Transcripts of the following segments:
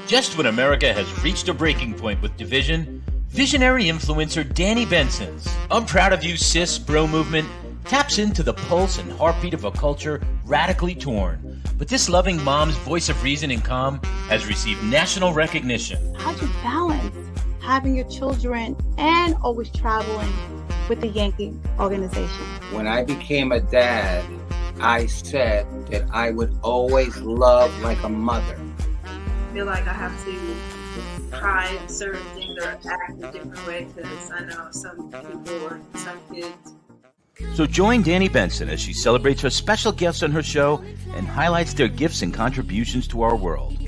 Just when America has reached a breaking point with division, visionary influencer Danni Benson's I'm Proud of You Sis bro movement taps into the pulse and heartbeat of a culture radically torn. But this loving mom's voice of reason and calm has received national recognition. How'd you balance having your children and always traveling with the Yankee organization? When I became a dad, I said that I would always love like a mother. I feel like I have to try certain things or act a different way because I know some people or some kids. So join Danni Benson as she celebrates her special guests on her show and highlights their gifts and contributions to our world.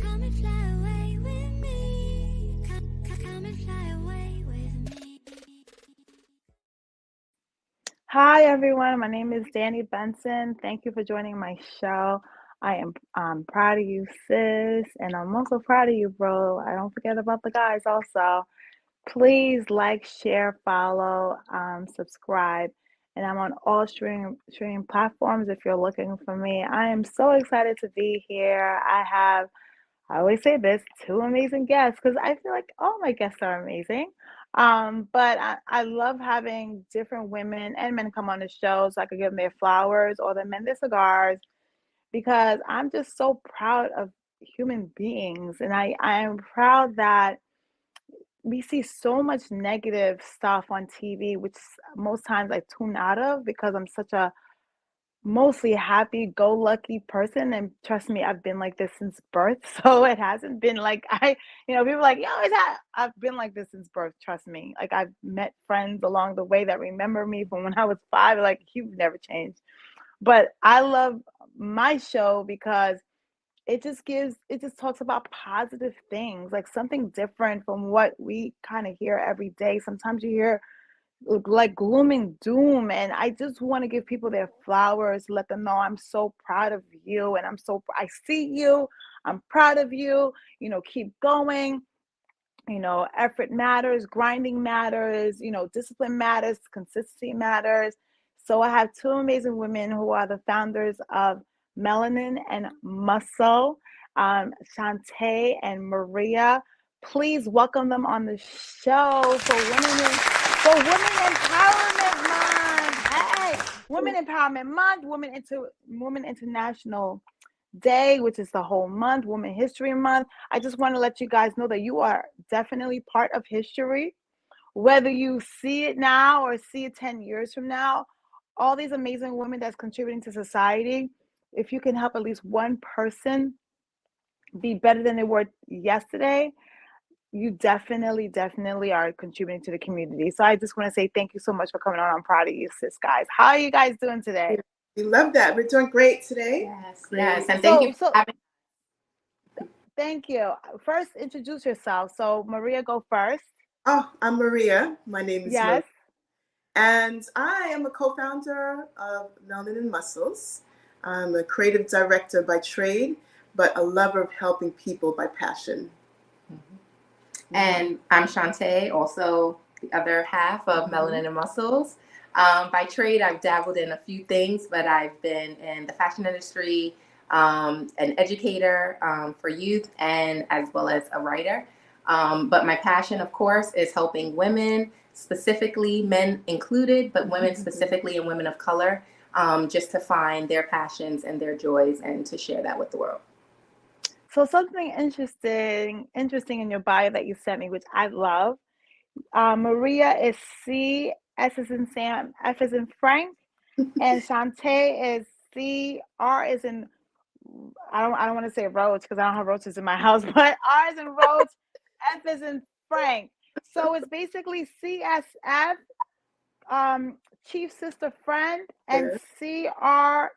Hi, everyone. My name is Danni Benson. Thank you for joining my show. I am proud of you, sis, and I'm also proud of you, bro. I don't forget about the guys also. Please like, share, follow, subscribe, and I'm on all streaming platforms if you're looking for me. I am so excited to be here. I always say this, two amazing guests because I feel like all my guests are amazing. But I love having different women and men come on the show so I could give them their flowers or the men their cigars because I'm just so proud of human beings. And I am proud that we see so much negative stuff on TV, which most times I tune out of because I'm such a mostly happy-go-lucky person, and trust me, I've been like this since birth, so it hasn't been like people are like, "You always have." I've been like this since birth, trust me. Like, I've met friends along the way that remember me from when I was 5, like, "You've never changed." But I love my show because it just talks about positive things, like something different from what we kinda hear every day. Sometimes you hear like gloom and doom, and I just want to give people their flowers, let them know I'm so proud of you, and I see you, I'm proud of you, keep going. Effort matters, grinding matters, discipline matters, consistency matters. So I have two amazing women who are the founders of Melanin and Muscle, Shantae and Maria. Please welcome them on the show for Women Empowerment Month. Hey, Women Empowerment Month, Women International Day, which is the whole month, Women History Month. I just want to let you guys know that you are definitely part of history, whether you see it now or see it 10 years from now. All these amazing women that's contributing to society, if you can help at least one person be better than they were yesterday, you definitely are contributing to the community. So I just want to say thank you so much for coming on. I'm proud of you, sis, guys. How are you guys doing today? We love that. We're doing great today. Yes, Great. yes, and thank you for having. Thank you. First, introduce yourself. So Maria, go first. Oh, I'm Maria. My name is Yes. Maria. And I am a co-founder of Melanin and Muscles. I'm a creative director by trade, but a lover of helping people by passion. And I'm Shantae, also the other half of Melanin and Muscles. By trade, I've dabbled in a few things, but I've been in the fashion industry, an educator for youth, and as well as a writer. But my passion, of course, is helping women, specifically men included, but women specifically and women of color, just to find their passions and their joys and to share that with the world. So something interesting in your bio that you sent me, which I love. Maria is C, S as in Sam, F as in Frank, and Shantae is C, R is in, I don't want to say roach because I don't have roaches in my house, but R is in roach, F is in Frank. So it's basically CSF, Chief Sister Friend, and CRF,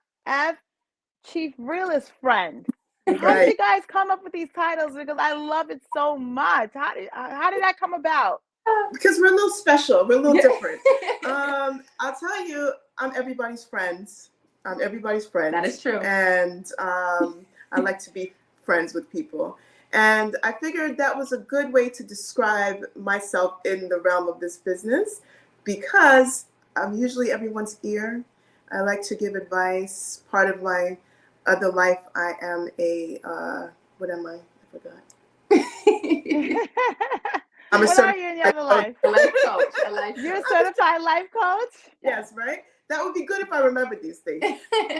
Chief Realist Friend. How did you guys come up with these titles? Because I love it so much. How did that come about? Because we're a little special. We're a little different. I'll tell you, I'm everybody's friends. That is true. And I like to be friends with people. And I figured that was a good way to describe myself in the realm of this business because I'm usually everyone's ear. I like to give advice. Part of my other life, I am what am I? I forgot. I'm a What are you in your other life? A life coach. A life You're a coach. certified life coach? Yes, right? That would be good if I remembered these things.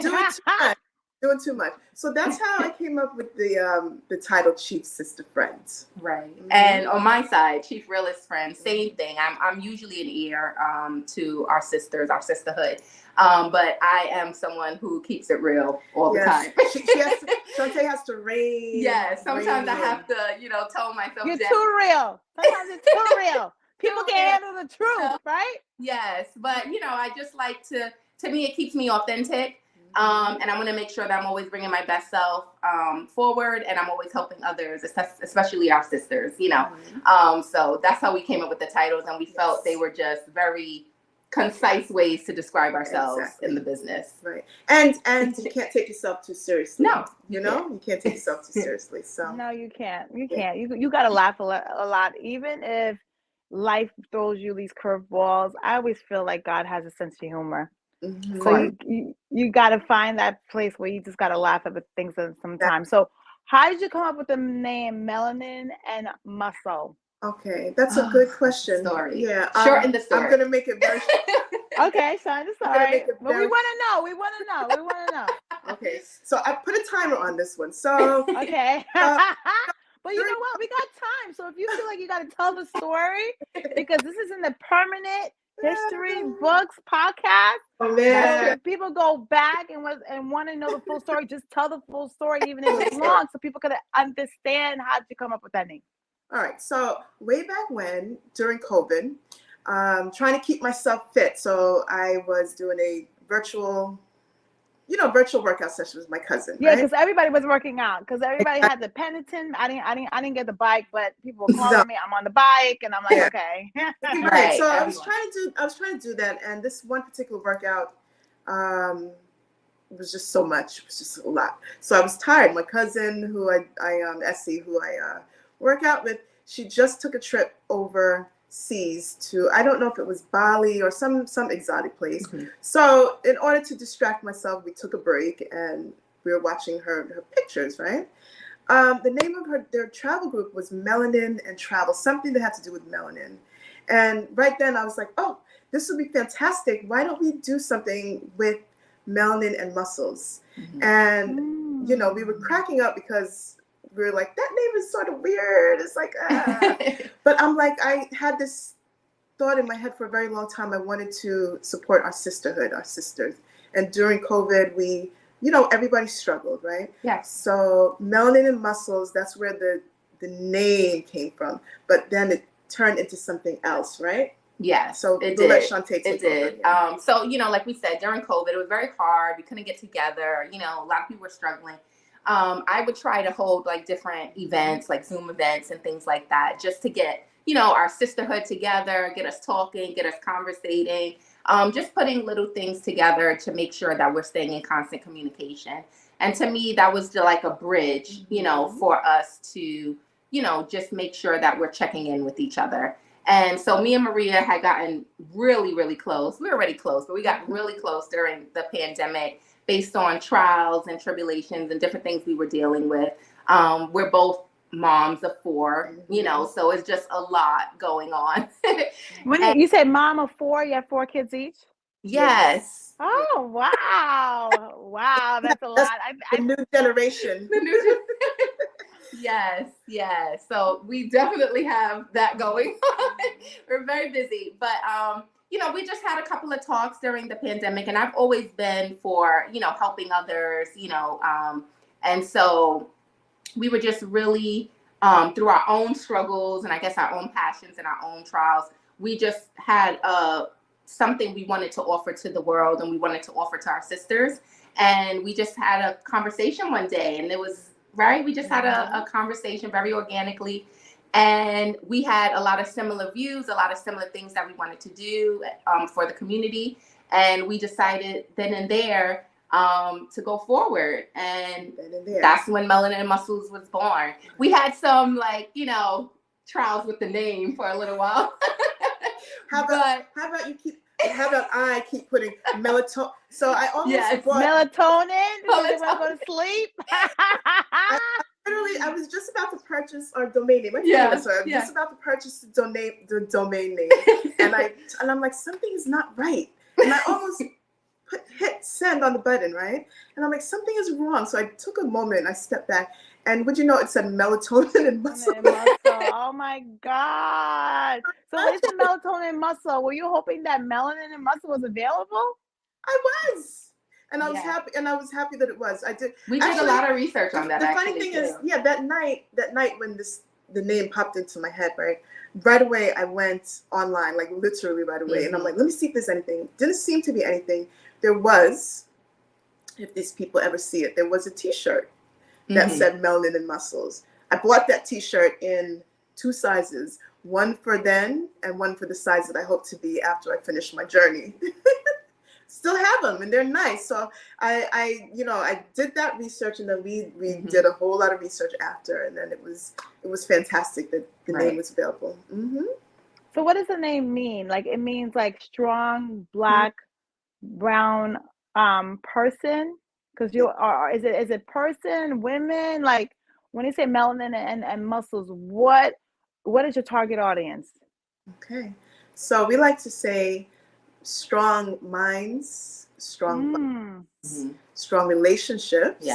Doing too much. Doing too much. So that's how I came up with the title Chief Sister Friends. Right. Mhm. And on my side, Chief Realist Friends, same thing. I'm usually an ear to our sisters, our sisterhood. But I am someone who keeps it real all the time. Shantae has to rein. Yeah, sometimes I rein have to, tell myself You're that. too real. Sometimes it's too real. People Too can't real. handle the truth, right? Yes, but I just like to me, it keeps me authentic. And I want to make sure that I'm always bringing my best self forward, and I'm always helping others, especially our sisters, So that's how we came up with the titles, and we felt they were just very concise ways to describe ourselves in the business. Right. And you can't take yourself too seriously. No, you can't take yourself too seriously. So No, you can't. You can't. You got to laugh a lot. Even if life throws you these curveballs, I always feel like God has a sense of humor. mhm. So you got to find that place where you just got to laugh at the things sometimes. So how did you come up with the name Melanin and Muscle? Okay, that's a good question. Story. Yeah, Shorten the story. I'm gonna make it very. Okay, son, the I'm gonna story. make it But we very- want to know. We want to know. We want to know. Okay, so I put a timer on this one. So Okay. But you know what? We got time. So if you feel like you got to tell the story, because this is in the permanent history books podcast. oh So man, if people go back and want to know the full story, just tell the full story, even if it's long, so people could understand how to come up with that name. all right. So way back when, during COVID, trying to keep myself fit, so I was doing a virtual workout session with my cousin. Yeah, right? because everybody was working out. Because everybody had the penitent. I didn't get the bike, but people were calling me. I'm on the bike, and I'm like, Yeah. okay. Right. So I was everyone. trying to do that, and this one particular workout was just so much. It was just a lot. So I was tired. My cousin, who Essie, who I work out with, she just took a trip overseas to, I don't know if it was Bali or some exotic place. Mhm. So in order to distract myself, we took a break and we were watching her pictures, right? The name of their travel group was Melanin and Travel, something that had to do with melanin. And right then I was like, oh, this would be fantastic. Why don't we do something with melanin and muscles? Mhm. And, we were cracking up because we were like, that name is sort of weird. It's like, but I'm like, I had this thought in my head for a very long time. I wanted to support our sisterhood, our sisters. And during COVID, we, everybody struggled, right? Yes. So melanin and muscles, that's where the name came from. But then it turned into something else, right? Yes, So it we'll let did. Shantae take It did. over. So, like we said, during COVID, it was very hard. We couldn't get together. A lot of people were struggling. I would try to hold like different events, like Zoom events and things like that, just to get, our sisterhood together, get us talking, get us conversating, just putting little things together to make sure that we're staying in constant communication. And to me, that was like a bridge, for us to, just make sure that we're checking in with each other. And so me and Maria had gotten really, really close. We were already close, but we got really close during the pandemic based on trials and tribulations and different things we were dealing with. We're both moms of 4, so it's just a lot going on. When you said mom of 4, you have 4 kids each? Yes. Oh, wow. Wow, that's a lot. The new generation. Yes. So we definitely have that going on. We're very busy, but we just had a couple of talks during the pandemic, and I've always been for, helping others, and so we were just really through our own struggles and I guess our own passions and our own trials, we just had something we wanted to offer to the world, and we wanted to offer to our sisters. And we just had a conversation one day, and it was right. We just had a conversation very organically. And we had a lot of similar views, a lot of similar things that we wanted to do for the community. And we decided then and there to go forward. And that's when Melanin and Muscles was born. We had some trials with the name for a little while. How about I keep putting melatonin? So I almost bought melatonin because you want to go to sleep. Literally, I was just about to purchase our domain name. I was just about to purchase the domain name, and I'm like, something is not right, and I almost hit send on the button, right? And I'm like, something is wrong. So I took a moment, I stepped back, and would you know, it said melatonin and muscle. Oh my God! So when it said melatonin and muscle, were you hoping that melanin and muscle was available? I was. And I was happy, and I was happy that it was. I did. We did a lot of research on that. The funny thing is, that night when the name popped into my head, right away I went online, like literally right away, and I'm like, let me see if there's anything. Didn't seem to be anything. There was, if these people ever see it, there was a T-shirt that said Melanin and Muscles. I bought that T-shirt in 2 sizes, one for then and one for the size that I hope to be after I finish my journey. Still have them, and they're nice. So I did that research, and then we did a whole lot of research after, and then it was fantastic that the name was available. So what does the name mean? Like, it means like strong Black, brown person, because you are, is it person, women? Like, when you say melanin and muscles, what is your target audience? Okay, so we like to say strong minds, strong bodies, strong relationships,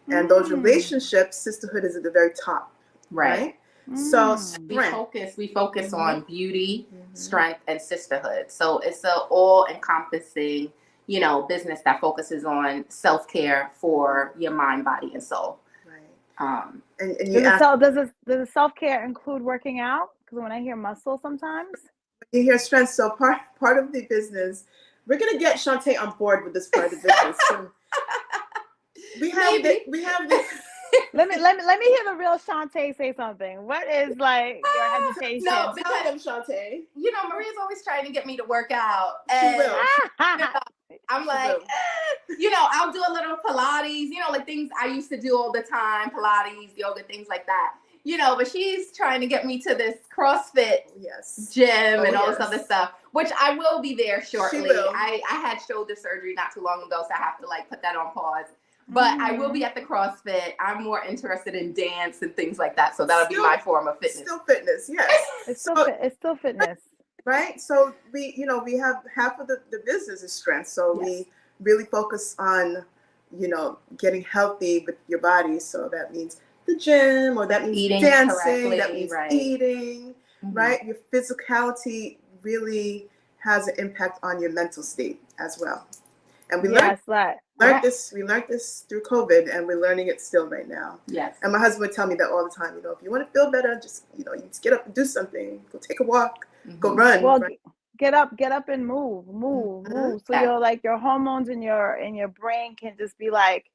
and those relationships, sisterhood is at the very top, right? So we focus on beauty, strength, and sisterhood. So it's an all-encompassing, business that focuses on self-care for your mind, body, and soul. Right. And does the self-care include working out? Because when I hear muscle, sometimes you hear strength. So part of the business, we're gonna get Shantae on board with this part of the business. So we have the. Let me hear the real Shantae say something. What is like your hesitation? No, tell them, Shantae. Maria's always trying to get me to work out, and she will. I'm like, I'll do a little Pilates, like things I used to do all the time, Pilates, yoga, things like that. But she's trying to get me to this CrossFit gym and all this other stuff, which I will be there shortly. I had shoulder surgery not too long ago, so I have to put that on pause. But I will be at the CrossFit. I'm more interested in dance and things like that, so that'll be my form of fitness. Still fitness, yes. It's still fitness. Right? So we have half of the business is strength. So we really focus on, getting healthy with your body. So that means the gym, or that means eating dancing, correctly, that means eating, right? Your physicality really has an impact on your mental state as well. And we learned this through COVID, and we're learning it still right now. Yes. And my husband would tell me that all the time. If you want to feel better, just you just get up and do something. Go take a walk. Go run. Well, get up and move. So your hormones in your brain can just be like,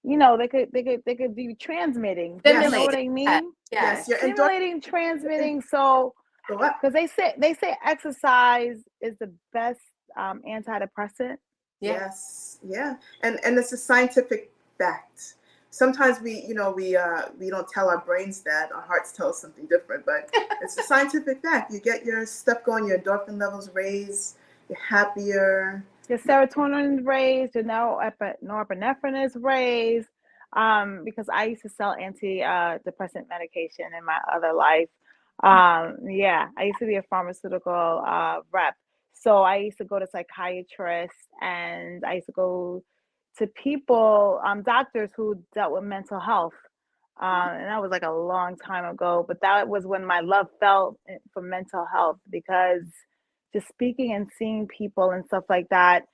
they could be transmitting. You know what I mean? Yes. You're stimulating, transmitting. So because they say exercise is the best antidepressant. Yes. Yeah. And it's a scientific fact. Sometimes we don't tell our brains that. Our hearts tell us something different, but it's a scientific fact. You get your stuff going, your endorphin levels raise, you're happier. Your serotonin is raised, your norepinephrine is raised. Because I used to sell antidepressant medication in my other life. I used to be a pharmaceutical rep. So I used to go to psychiatrists, and I used to go to people, doctors who dealt with mental health. And that was like a long time ago, but that was when my love fell for mental health, because just speaking and seeing people and stuff like that,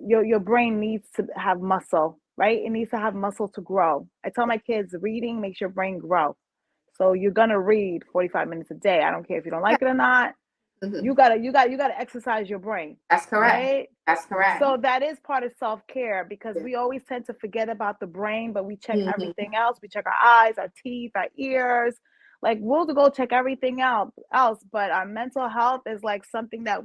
your brain needs to have muscle, right? It needs to have muscle to grow. I tell my kids, reading makes your brain grow. So you're gonna read 45 minutes a day. I don't care if you don't like it or not. You gotta exercise your brain. That's correct. Right? That's correct. So that is part of self-care, because we always tend to forget about the brain, but we check everything else. We check our eyes, our teeth, our ears. Like, we'll go check everything else, but our mental health is like something that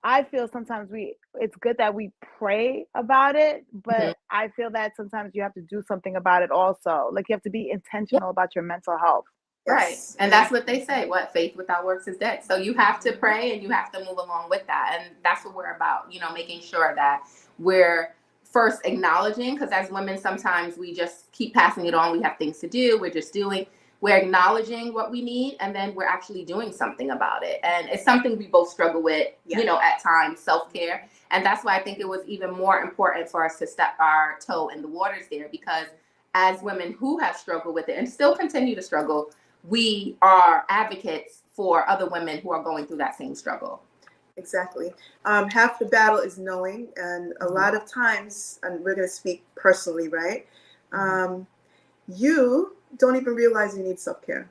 I feel sometimes it's good that we pray about it, but I feel that sometimes you have to do something about it also. Like, you have to be intentional about your mental health. Right. And that's what they say. Faith without works is dead. So you have to pray, and you have to move along with that. And that's what we're about, making sure that we're first acknowledging, because as women, sometimes we just keep passing it on. We have things to do. We're just doing. We're acknowledging what we need, and then we're actually doing something about it. And it's something we both struggle with, you know, at times, self-care. And that's why I think it was even more important for us to step our toe in the waters there, because as women who have struggled with it and still continue to struggle, we are advocates for other women who are going through that same struggle. Exactly. Half the battle is knowing, and a lot of times, and we're going to speak personally, right? You don't even realize you need self-care.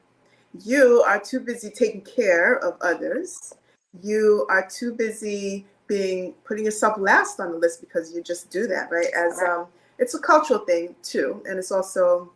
You are too busy taking care of others. You are too busy putting yourself last on the list because you just do that, right? As it's a cultural thing too, and it's also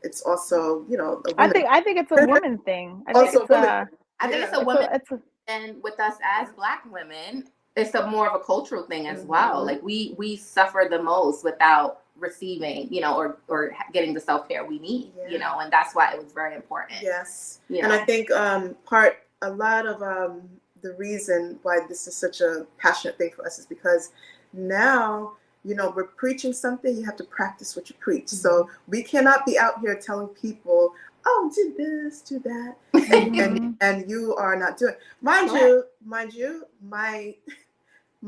you know. I think it's a woman thing. I think it's a woman. And with us as Black women, it's more of a cultural thing as well. Like we suffer the most without receiving, you know, or getting the self-care we need, you know, and that's why it was very important. Yes. You know? And I think a lot of the reason why this is such a passionate thing for us is because now, you know, we're preaching something, you have to practice what you preach. So we cannot be out here telling people, oh, do this, do that, and you are not doing. Mind you, my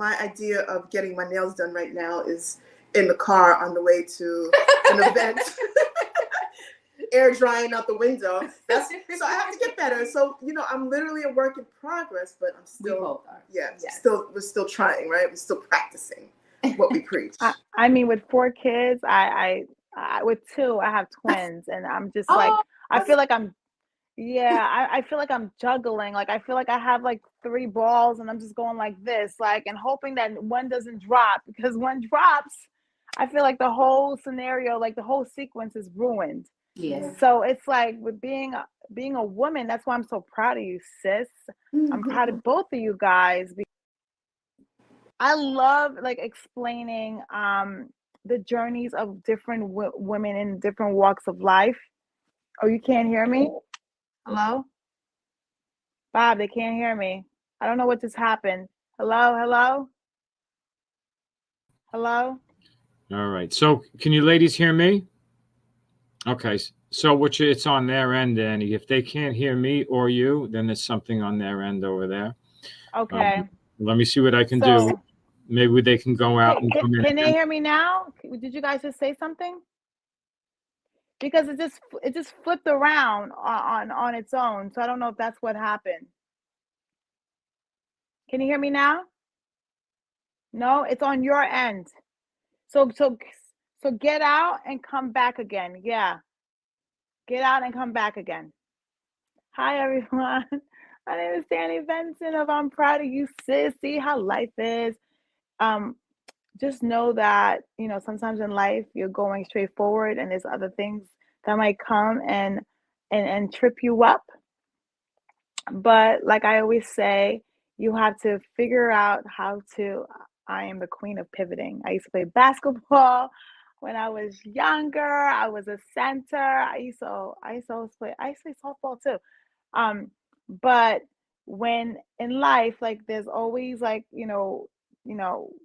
idea of getting my nails done right now is in the car on the way to an event, air drying out the window. So I have to get better. So, you know, I'm literally a work in progress, but I'm still, we both are. we're still trying, right? We're still practicing what we preach. I mean, with 4 kids, I with 2, I have twins, and I'm just like, I feel like I'm juggling. Like, I feel like I have like 3 balls, and I'm just going like this, like, and hoping that one doesn't drop, because one drops, I feel like the whole scenario, like the whole sequence is ruined. Yeah. So it's like with being a woman, that's why I'm so proud of you, sis. I'm proud of both of you guys. I love like explaining the journeys of different women in different walks of life. Oh, you can't hear me? Hello? Bob, they can't hear me. I don't know what just happened. Hello? All right. So can you ladies hear me? Okay. So it's on their end, Danny. If they can't hear me or you, then there's something on their end over there. Okay. Let me see what I can do. Maybe they can go out and come in. Can they hear me now? Did you guys just say something? Because it just flipped around on its own. So I don't know if that's what happened. Can you hear me now? No, it's on your end. So get out and come back again. Yeah. Get out and come back again. Hi everyone. My name is Danni Benson of I'm Proud of You Sis. See how life is. Just know that, you know, sometimes in life you're going straight forward, and there's other things that might come and trip you up. But like I always say, you have to figure out how to. I am the queen of pivoting. I used to play basketball when I was younger. I was a center. I used to play softball too. But when in life, like there's always like, you know,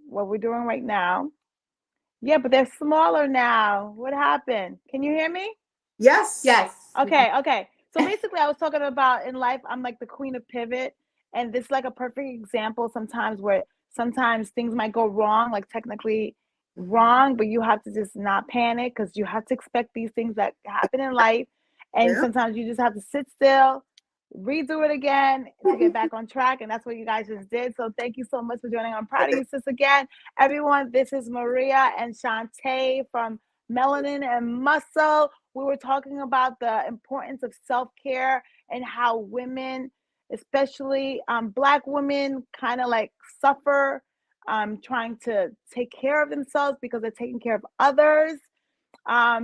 what we're doing right now. Yeah, but they're smaller now. What happened? Can you hear me? Yes. Okay. So basically I was talking about in life, I'm like the queen of pivot. And this is like a perfect example sometimes where sometimes things might go wrong, like technically wrong, but you have to just not panic, because you have to expect these things that happen in life. And sometimes you just have to sit still, redo it again to get back on track. And that's what you guys just did. So thank you so much for joining. I'm proud of you, sis, again. Everyone, this is Maria and Shantae from Melanin and Muscle. We were talking about the importance of self-care and how women, especially Black women, kind of like suffer trying to take care of themselves because they're taking care of others.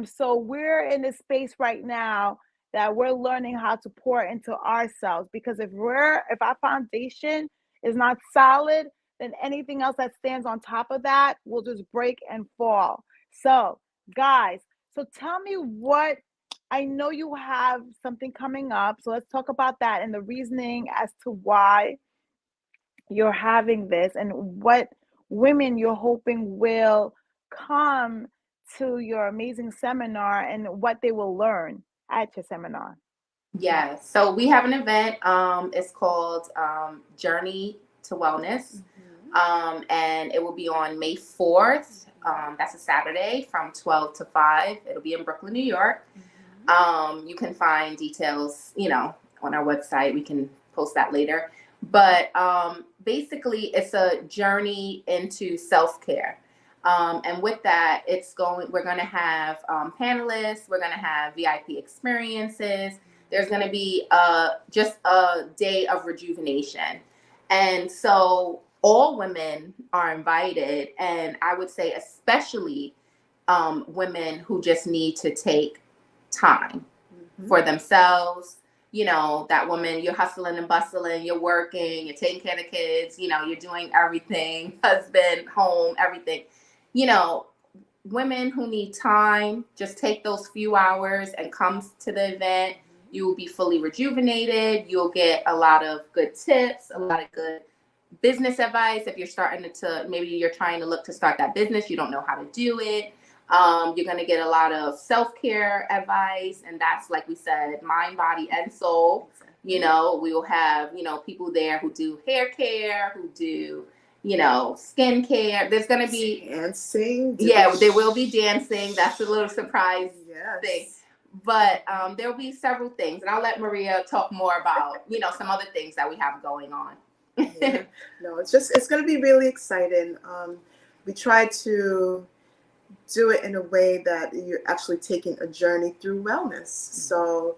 So we're in this space right now that we're learning how to pour into ourselves, because if our foundation is not solid, then anything else that stands on top of that will just break and fall. So guys, so tell me what, I know you have something coming up, so let's talk about that and the reasoning as to why you're having this and what women you're hoping will come to your amazing seminar and what they will learn at your seminar? Yeah, so we have an event. It's called Journey to Wellness, and it will be on May 4th. That's a Saturday from 12 to 5. It'll be in Brooklyn, New York. You can find details, on our website. We can post that later. But basically, it's a journey into self-care. And with that, we're going to have panelists. We're going to have VIP experiences. There's going to be just a day of rejuvenation. And so all women are invited. And I would say especially women who just need to take time for themselves. That woman, you're hustling and bustling, you're working, you're taking care of the kids, you're doing everything, husband, home, everything. Women who need time, just take those few hours and come to the event. You will be fully rejuvenated. You'll get a lot of good tips, a lot of good business advice. If you're maybe you're trying to look to start that business, you don't know how to do it. You're going to get a lot of self-care advice. And that's, like we said, mind, body, and soul. We will have, people there who do hair care, who do, skin care. There's going to be dancing. Yeah, there will be dancing. That's a little surprise thing. But there will be several things. And I'll let Maria talk more about, some other things that we have going on. Yeah. No, it's going to be really exciting. We try to do it in a way that you're actually taking a journey through wellness. So,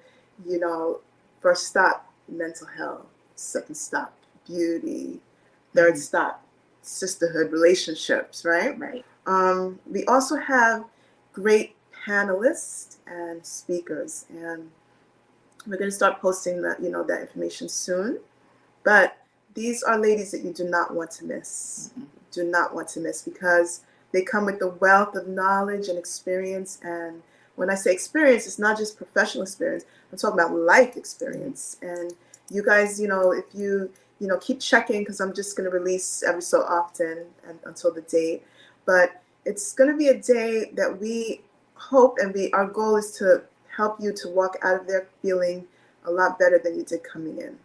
first stop, mental health. Second stop, beauty. Third stop, sisterhood, relationships, right? Right. We also have great panelists and speakers, and we're going to start posting that information soon. But these are ladies that you do not want to miss. Do not want to miss, because they come with a wealth of knowledge and experience. And when I say experience, it's not just professional experience. I'm talking about life experience. And you guys, if you, keep checking, because I'm just going to release every so often and until the date. But it's going to be a day that we hope, and our goal is to help you to walk out of there feeling a lot better than you did coming in.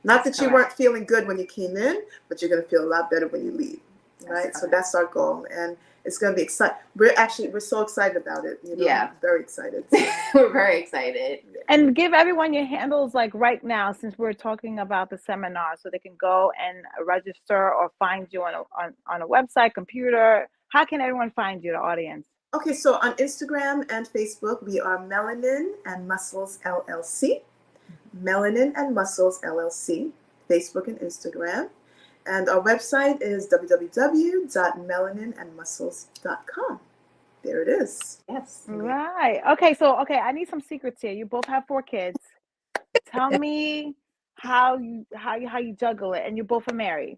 Not that you weren't feeling good when you came in, but you're going to feel a lot better when you leave. Right, so that's our goal, and it's going to be exciting. We're so excited about it. Yeah, very excited. We're very excited. And give everyone your handles, like right now, since we're talking about the seminar, so they can go and register or find you on a website, computer. How can everyone find you, the audience? Okay, so on Instagram and Facebook, we are Melanin and Muscles LLC. Melanin and Muscles LLC, Facebook and Instagram. And our website is www.melaninandmuscles.com. There it is. Yes. Right. Okay. So, I need some secrets here. You both have 4 kids. Tell me how you juggle it, and you both are married.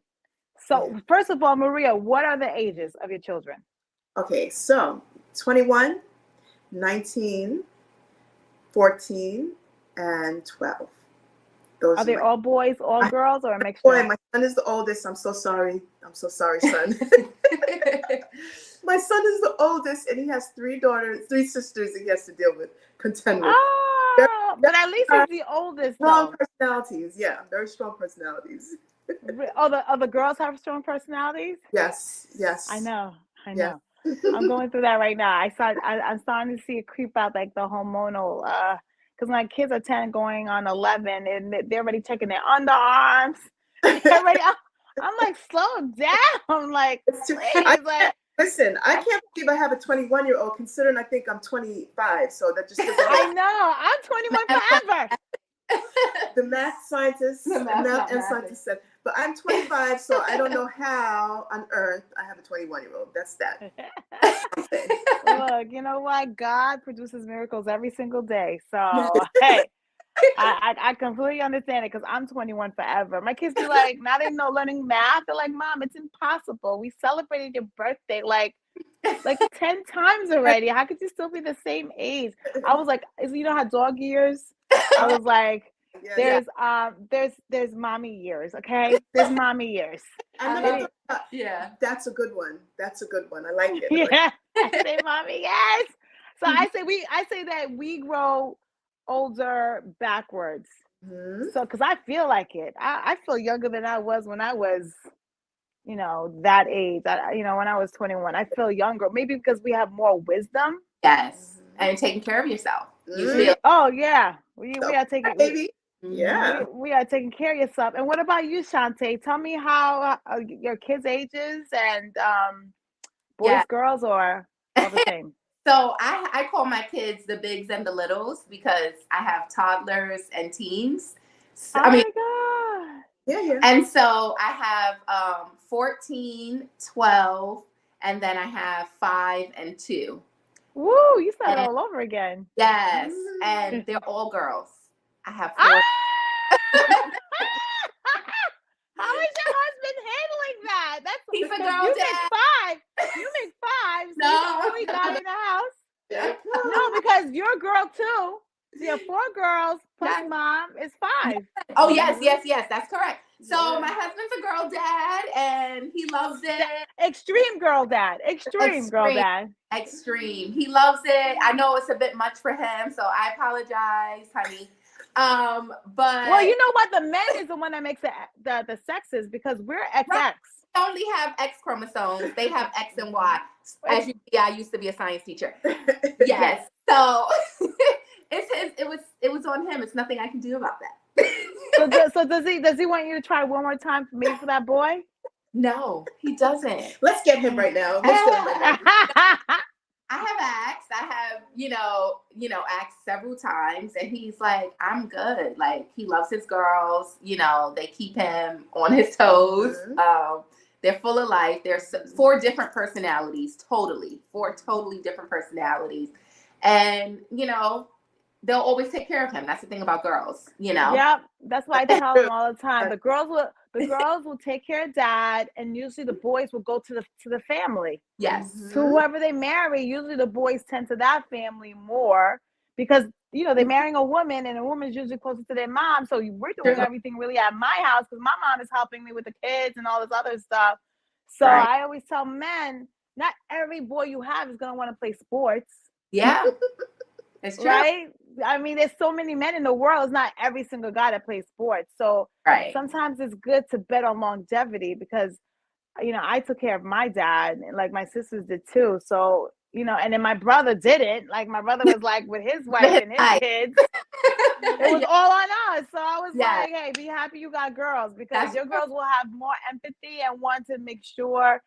So, first of all, Maria, what are the ages of your children? Okay. So, 21, 19, 14, and 12. Those are they all boys, all girls, or a mixture? Boy, my son is the oldest. I'm so sorry. I'm so sorry, son. My son is the oldest, and he has 3 sisters that he has to deal with, contend with. Oh, but at least he's the oldest. Strong personalities. Yeah, very strong personalities. The girls have strong personalities? Yes. I know. Yes. I'm going through that right now. I'm starting to see it creep out, like the hormonal, because my kids are 10 going on 11, and they're already checking their underarms. I'm like, slow down. Like, listen, I can't believe I have a 21-year-old, considering I think I'm 25. So that just I know. I'm 21 forever. The math scientist, said, but I'm 25, so I don't know how on earth I have a 21-year-old. That's that. Look, you know what? God produces miracles every single day. So, hey, I completely understand it, because I'm 21 forever. My kids be like, now they know learning math. They're like, Mom, it's impossible. We celebrated your birthday like 10 times already. How could you still be the same age? I was like, you know how dog years? I was like, there's mommy years, okay? There's mommy years. That's a good one. I like it. Yeah. I say, mommy, yes. So I say that we grow older backwards. Mhm. So, because I feel like it. I feel younger than I was when I was, that age. When I was 21, I feel younger. Maybe because we have more wisdom. Yes. And taking care of yourself. You Mhm. feel. Oh yeah, we are taking Baby. Yeah. we are taking care of yourself. And what about you, Shantae? Tell me how your kids' ages and boys, Yeah. girls, or all the same. So I call my kids the bigs and the littles because I have toddlers and teens. So, Oh my God. Yeah. and so I have 14, 12, and then I have 5 and 2. Woo, you started And all over again. yes, Mhm. and they're all girls. I have 4. Ah! How is your husband handling that? He's a Because girl you dad. make 5. You make 5. So No. he's the only guy in the house. Yeah. No, because you're a girl too. So you have 4 girls plus Yes. mom is 5. Oh yes, that's correct. So Yeah. my husband's a girl dad, and he loves it. Extreme girl dad. Extreme girl dad. Extreme. He loves it. I know it's a bit much for him, so I apologize, honey. But Well, you know what? The men is the one that makes the sexes because we're XX. Right. they only have X chromosomes. They have X and Y. As you see, I used to be a science teacher. Yes. So it was on him. It's nothing I can do about that. So does he want you to try one more time for me for that boy? No, he doesn't. Let's get him right now. Let's get him right now. I have asked. I have, asked several times, and he's like, "I'm good." Like he loves his girls. They keep him on his toes. Mhm. They're full of life. There's 4 different personalities. 4 totally different personalities, and they'll always take care of him. That's the thing about girls. Yep, that's why I tell them all the time. The girls will take care of dad, and usually the boys will go to the family. Yes. So whoever they marry, usually the boys tend to that family more because they're marrying a woman, and a woman's usually closer to their mom. So we're doing everything really at my house because my mom is helping me with the kids and all this other stuff. So Right. I always tell men, not every boy you have is gonna want to play sports. Yeah. It's true. Right? I mean, there's so many men in the world. It's not every single guy that plays sports. So Right. sometimes it's good to bet on longevity because, I took care of my dad and like my sisters did too. So, and then my brother didn't. Like my brother was like with his wife and his kids. It was all on us. So I was like, hey, be happy you got girls because your girls will have more empathy and want to make sure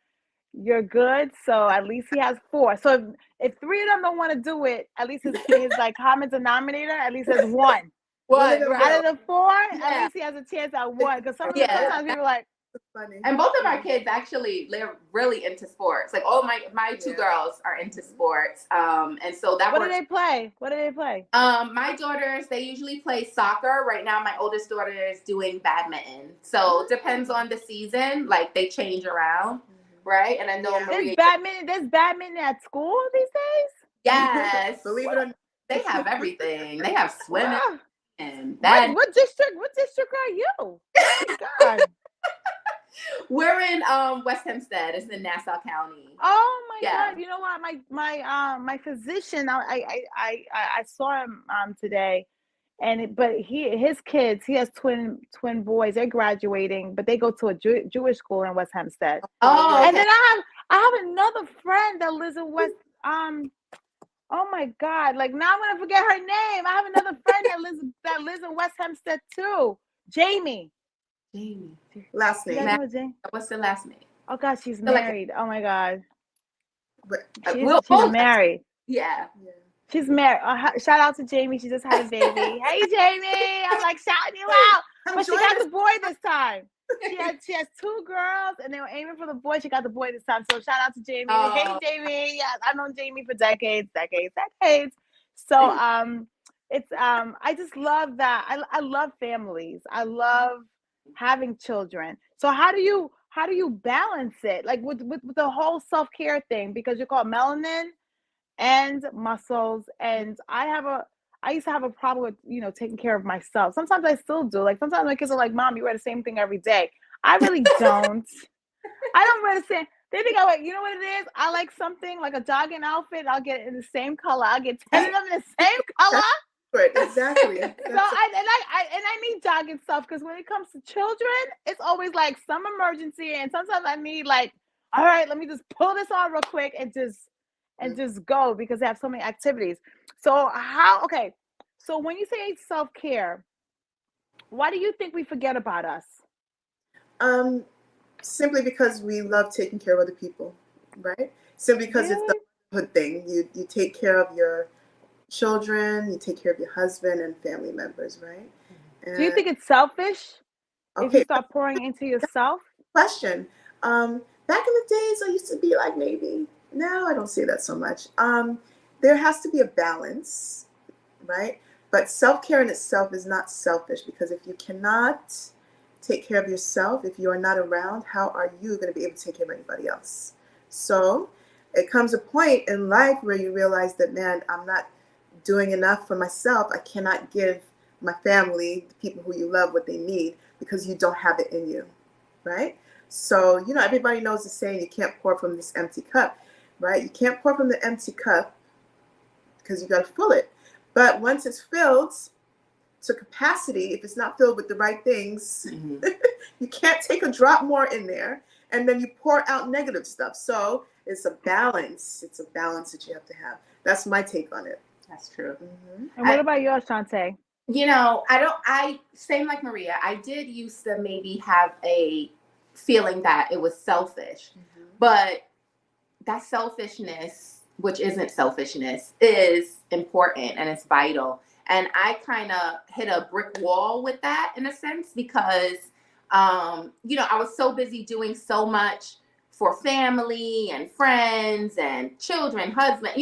you're good. So at least he has 4. So if 3 of them don't want to do it, at least his like common denominator, at least is 1. What? Out of the 4, at least he has a chance at 1. Because sometimes people are like, Funny. And both of our kids actually, they're really into sports. Like all my 2 girls are into sports. And so that what do they play? My daughters, they usually play soccer. Right now, my oldest daughter is doing badminton. So it depends on the season. Like they change around, right? And I know there's badminton at school these days. Yes, Believe it or not. they have everything. They have swimming Wow. and that. What district are you? Oh my God. We're in West Hempstead. It's in Nassau County. Oh my God! You know what? My physician, I saw him today, but his kids, he has twin boys. They're graduating, but they go to a Jewish school in West Hempstead. Oh, okay. And then I have another friend that lives in West. Oh my God! Like now I'm gonna forget her name. I have another friend that lives in West Hempstead too. Jamie. Last name. What's the last name? Oh God, she's married. Oh my God. She's married. Yeah. She's married. Shout out to Jamie. She just had a baby. Hey Jamie, I'm like shouting you out. But she got the boy this time. She has 2 girls, and they were aiming for the boy. She got the boy this time. So shout out to Jamie. Hey Jamie. Yeah, I've known Jamie for decades. So it's I just love that. I love families. I love having children. So how do you balance it like with the whole self-care thing, because you call it melanin and muscles, and I used to have a problem with taking care of myself. Sometimes I still do. Like sometimes my kids are like, Mom, you wear the same thing every day. I really don't. I don't wear the same. They think you know what it is? I like something like a jogging outfit. I'll get it in the same color. I'll get 10 of them in the same color. Right, exactly. So I need jogging stuff because when it comes to children, it's always like some emergency, and sometimes I need like, all right, let me just pull this on real quick and just go because they have so many activities. So so when you say self-care, why do you think we forget about us? Simply because we love taking care of other people, right? Simply because it's the good thing. You take care of your children, you take care of your husband and family members, right? Do you think it's selfish if you Okay, start pouring into yourself? question. Back in the days, I used to be like maybe. Now I don't see that so much. There has to be a balance, right? But self-care in itself is not selfish because if you cannot take care of yourself, if you are not around, how are you going to be able to take care of anybody else? So it comes a point in life where you realize that, man, I'm not doing enough for myself. I cannot give my family, the people who you love, what they need because you don't have it in you, right? So, everybody knows the saying, you can't pour from this empty cup, right? You can't pour from the empty cup because you got to fill it. But once it's filled to capacity, if it's not filled with the right things, you can't take a drop more in there and then you pour out negative stuff. So it's a balance. It's a balance that you have to have. That's my take on it. That's true. And what about yours, Shantae? Same like Maria, I did used to maybe have a feeling that it was selfish, but that selfishness, which isn't selfishness, is important and it's vital. And I kind of hit a brick wall with that in a sense because, I was so busy doing so much for family and friends and children, husband,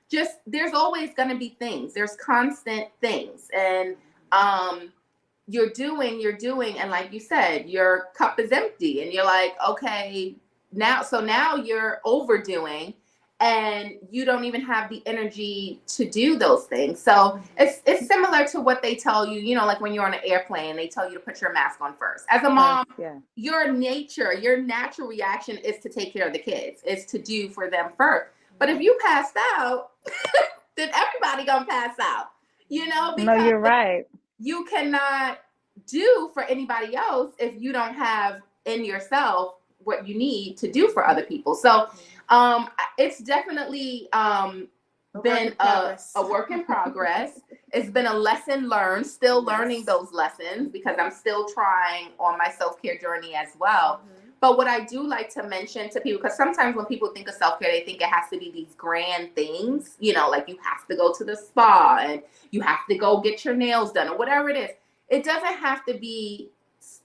just there's always going to be things. There's constant things. And you're doing. And like you said, your cup is empty. And you're like, okay, now you're overdoing. And you don't even have the energy to do those things. So it's similar to what they tell you, like when you're on an airplane, they tell you to put your mask on first. As a mom, your natural reaction is to take care of the kids, is to do for them first. But if you passed out, then everybody gonna pass out, because no, you're right. You cannot do for anybody else if you don't have in yourself what you need to do for other people. So it's definitely been a work in progress. It's been a lesson learned, still learning those lessons because I'm still trying on my self-care journey as well. But what I do like to mention to people, because sometimes when people think of self-care, they think it has to be these grand things, like you have to go to the spa and you have to go get your nails done or whatever it is. It doesn't have to be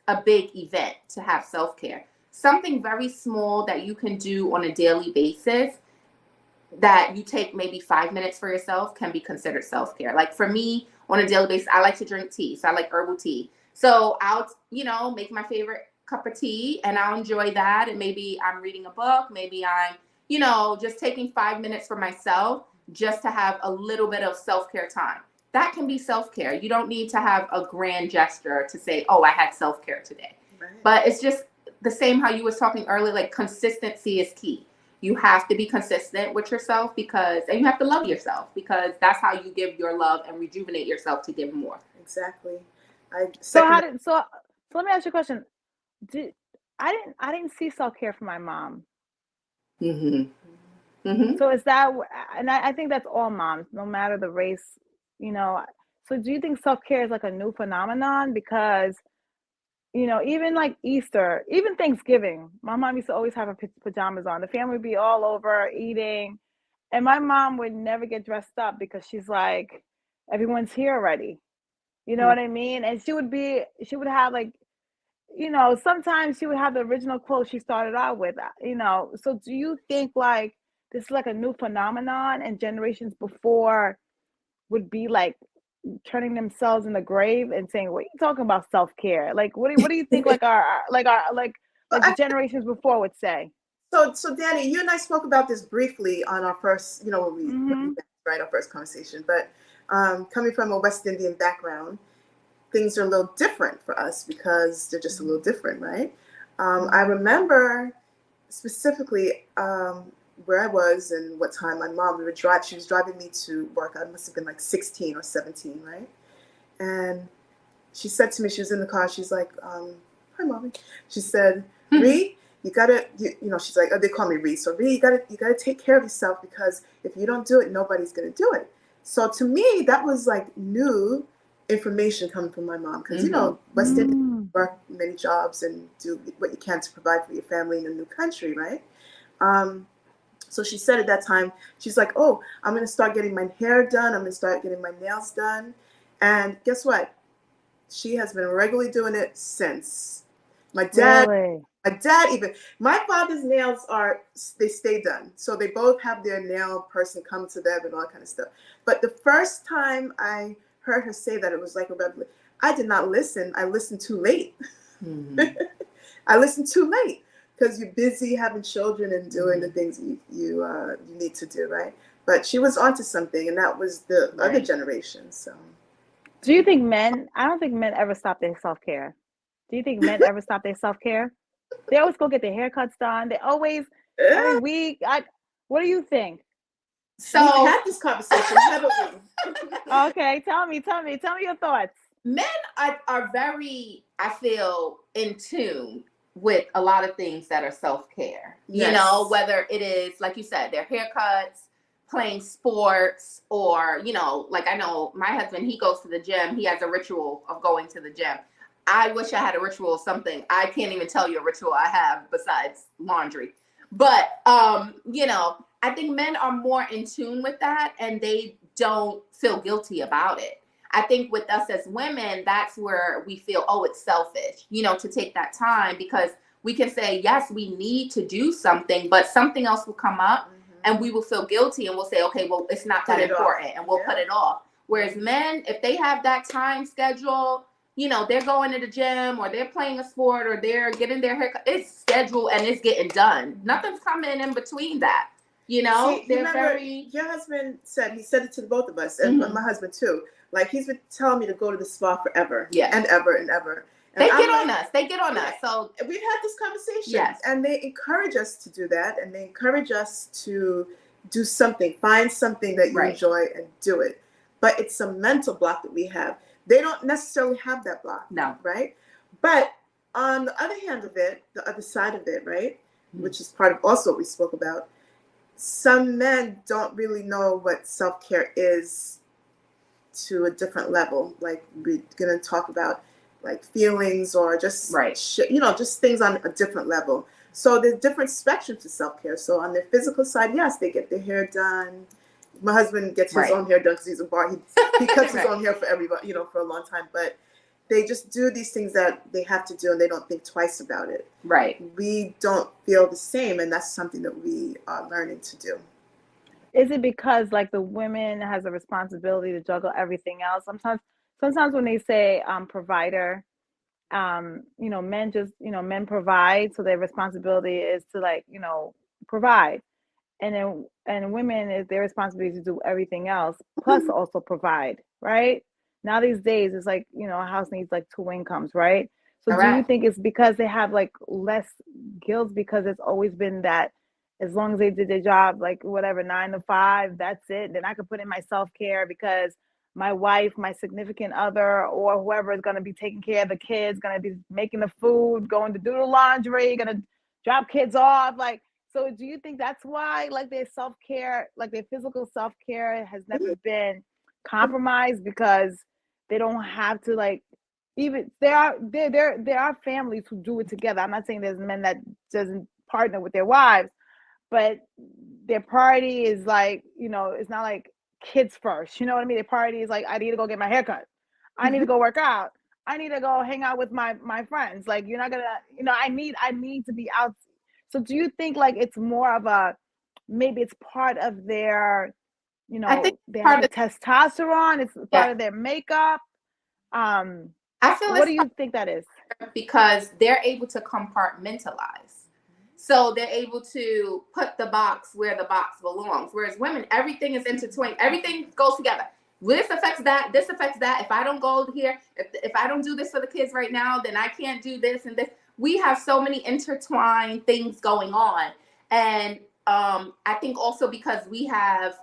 a big event to have self-care. Something very small that you can do on a daily basis that you take maybe 5 minutes for yourself can be considered self-care. Like for me, on a daily basis, I like to drink tea. So I like herbal tea. So I'll, make my favorite cup of tea and I'll enjoy that. And maybe I'm reading a book. Maybe I'm, just taking 5 minutes for myself just to have a little bit of self-care time. That can be self-care. You don't need to have a grand gesture to say, oh, I had self-care today. Right. But it's just the same how you was talking earlier, like consistency is key. You have to be consistent with yourself and you have to love yourself because that's how you give your love and rejuvenate yourself to give more. Exactly. So let me ask you a question. I didn't see self-care from my mom. So is that, and I think that's all moms, no matter the race, So do you think self-care is like a new phenomenon? Because even like Easter, even Thanksgiving, my mom used to always have her pajamas on. The family would be all over eating. And my mom would never get dressed up because she's like, everyone's here already. You know what I mean? And she would have like, sometimes she would have the original clothes she started out with, So do you think like this is like a new phenomenon and generations before would be like turning themselves in the grave and saying, what are you talking about self-care? Like, what do you think like the generations before would say? So Danni, you and I spoke about this briefly on our first, when we met, right, our first conversation, but coming from a West Indian background, things are a little different for us because they're just a little different, right? I remember specifically where I was and what time my mom she was driving me to work. I must have been like 16 or 17, right? And she said to me, she was in the car, she's like, hi, mommy. She said, Ree, you gotta, you know, she's like, oh, they call me Ree. So Ree, you gotta take care of yourself, because if you don't do it, nobody's gonna do it. So to me, that was like new information coming from my mom, because you know, West Indians work many jobs and do what you can to provide for your family in a new country, right? So she said at that time, she's like, oh, I'm gonna start getting my hair done, I'm gonna start getting my nails done. And guess what? She has been regularly doing it since. My dad, my father's nails they stay done. So they both have their nail person come to them and all that kind of stuff. But the first time I heard her say that, it was like, I did not listen. I listened too late. I listened too late, because you're busy having children and doing the things you need to do, right? But she was onto something, and that was the other generation. So, do you think I don't think men ever stop their self-care. Do you think men ever stop their self-care? They always go get their haircuts done. They always, every week. What do you think? So we've had this conversation, haven't we? Okay, tell me your thoughts. Men are very, I feel, in tune with a lot of things that are self-care. Yes. You know, whether it is, like you said, their haircuts, playing sports, or, you know, like I know my husband, he goes to the gym. He has a ritual of going to the gym. I wish I had a ritual of something. I can't even tell you a ritual I have besides laundry. But, you know, I think men are more in tune with that, and they don't feel guilty about it. I think with us as women, that's where we feel, oh, it's selfish, you know, to take that time, because we can say, yes, we need to do something, but something else will come up and we will feel guilty, and we'll say, okay, well, it's not that important, and we'll put it off. Whereas men, if they have that time schedule, you know, they're going to the gym, or they're playing a sport, or they're getting their haircut, it's scheduled and it's getting done. Nothing's coming in between that. You know, see, your husband he said it to the both of us, and my husband too. Like, he's been telling me to go to the spa forever, and ever and ever. And they get on us. They get on us. So we've had this conversation, and they encourage us to do that, and they encourage us to do something, find something that you enjoy and do it. But it's a mental block that we have. They don't necessarily have that block, right? But on the other hand of it, the other side of it, right, which is part of also what we spoke about, some men don't really know what self-care is to a different level. Like, we're going to talk about like feelings, or just, you know, just things on a different level. So there's different spectrums to self-care. So on the physical side, yes, they get their hair done. My husband gets his own hair done because he's a bar. He cuts his own hair for everybody, you know, for a long time. But they just do these things that they have to do, and they don't think twice about it. Right. We don't feel the same, and that's something that we are learning to do. Is it because, like, the women has a responsibility to juggle everything else? Sometimes when they say provider, you know, men just, you know, men provide, so their responsibility is to, like, you know, provide. And women, is their responsibility to do everything else, plus also provide, right? Now these days, it's like, you know, a house needs like 2 incomes, right? So do you think it's because they have like less guilt, because it's always been that as long as they did their job, like whatever, 9 to 5, that's it. Then I could put in my self-care, because my wife, my significant other, or whoever is going to be taking care of the kids, going to be making the food, going to do the laundry, going to drop kids off. Like, so do you think that's why, like, their self-care, like their physical self-care has never been compromised, because they don't have to, like, even there are families who do it together. I'm not saying there's men that doesn't partner with their wives, but their priority is like, you know, it's not like kids first. You know what I mean? Their priority is like, I need to go get my haircut. I need to go work out. I need to go hang out with my friends. Like, you're not gonna, you know, I need to be out. So do you think like it's more of a, maybe it's part of their, you know, they have the testosterone, it's part of their makeup? I feel what do you think that is? Because they're able to compartmentalize. So they're able to put the box where the box belongs. Whereas women, everything is intertwined. Everything goes together. This affects that. This affects that. If I don't go here, if I don't do this for the kids right now, then I can't do this and this. we have so many intertwined things going on. And I think also because we have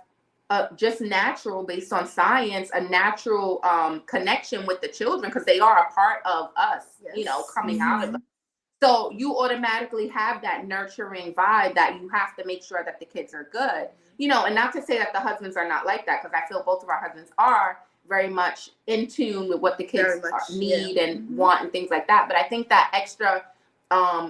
just natural, based on science, a natural connection with the children, because they are a part of us, you know, coming out of us. So you automatically have that nurturing vibe that you have to make sure that the kids are good, you know, and not to say that the husbands are not like that, because I feel both of our husbands are very much in tune with what the kids need and want and things like that. But I think that extra,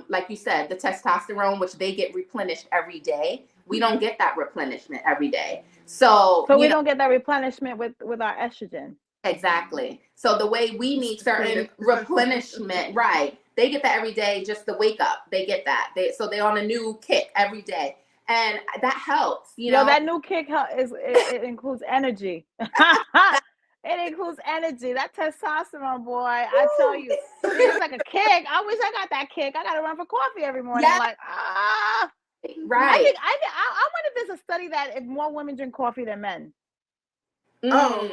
like you said, the testosterone, which they get replenished every day, we don't get that replenishment every day. So we don't get that replenishment with our estrogen. Exactly. So the way we need certain replenishment, right? They get that every day, just the wake up. They get that. So they're on a new kick every day. And that helps, you know. That new kick it includes energy. It includes energy. That testosterone, boy, I tell you, it's like a kick. I wish I got that kick. I got to run for coffee every morning. Yeah. Like, right. I wonder if there's a study that if more women drink coffee than men. Oh,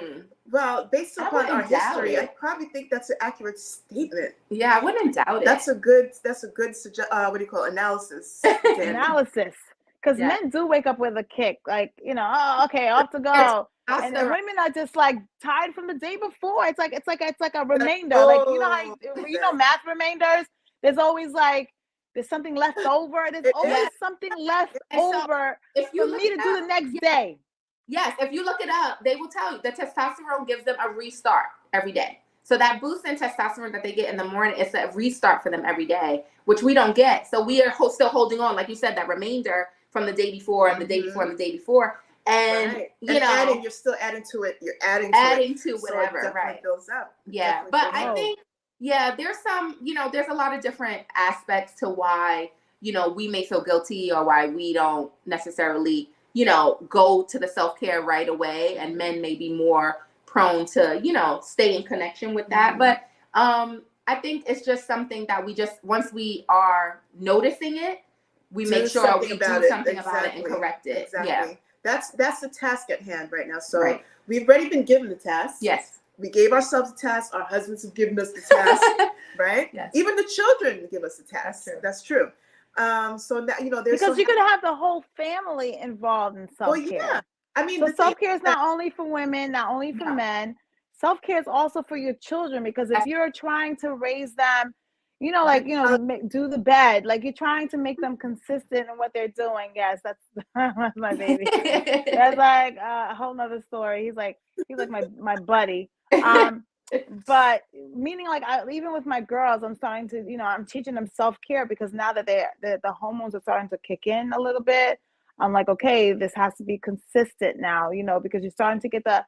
well, based upon our history, I probably think that's an accurate statement. Yeah, I wouldn't doubt it. That's a good what do you call it? Analysis. Analysis. Because men do wake up with a kick, like, you know, oh, okay, off to go. And the women are just like tired from the day before. It's like a remainder. Like, you know how math remainders? There's always like there's something left over. There's always something left over for me to do the next day. Yes, if you look it up, they will tell you the testosterone gives them a restart every day. So that boost in testosterone that they get in the morning, it's a restart for them every day, which we don't get. So we are still holding on, like you said, that remainder from the day before and the day before and the day before. And you know, you're still adding to it. You're adding to whatever, so it definitely builds up. Yeah, but I think there's some, you know, there's a lot of different aspects to why, you know, we may feel guilty or why we don't necessarily, you know, go to the self-care right away, and men may be more prone to, you know, stay in connection with that. But I think it's just something that we just, once we are noticing it, we make sure we do something about it and correct it. Exactly. Yeah. That's the task at hand right now. So we've already been given the task. Yes. We gave ourselves a task. Our husbands have given us the task, right? Yes. Even the children give us the task. That's true. So that, you know, there's because you could have the whole family involved in self-care. Well, yeah. I mean, so self-care is not only for women, not only for men. Self-care is also for your children, because if you're trying to raise them, you know, like, you know, do the bed, like you're trying to make them consistent in what they're doing. Yes, that's my baby. That's like a whole nother story. He's like my buddy. But meaning, like, even with my girls, I'm starting to, you know, I'm teaching them self-care, because now that the hormones are starting to kick in a little bit, I'm like, okay, this has to be consistent now, you know, because you're starting to get the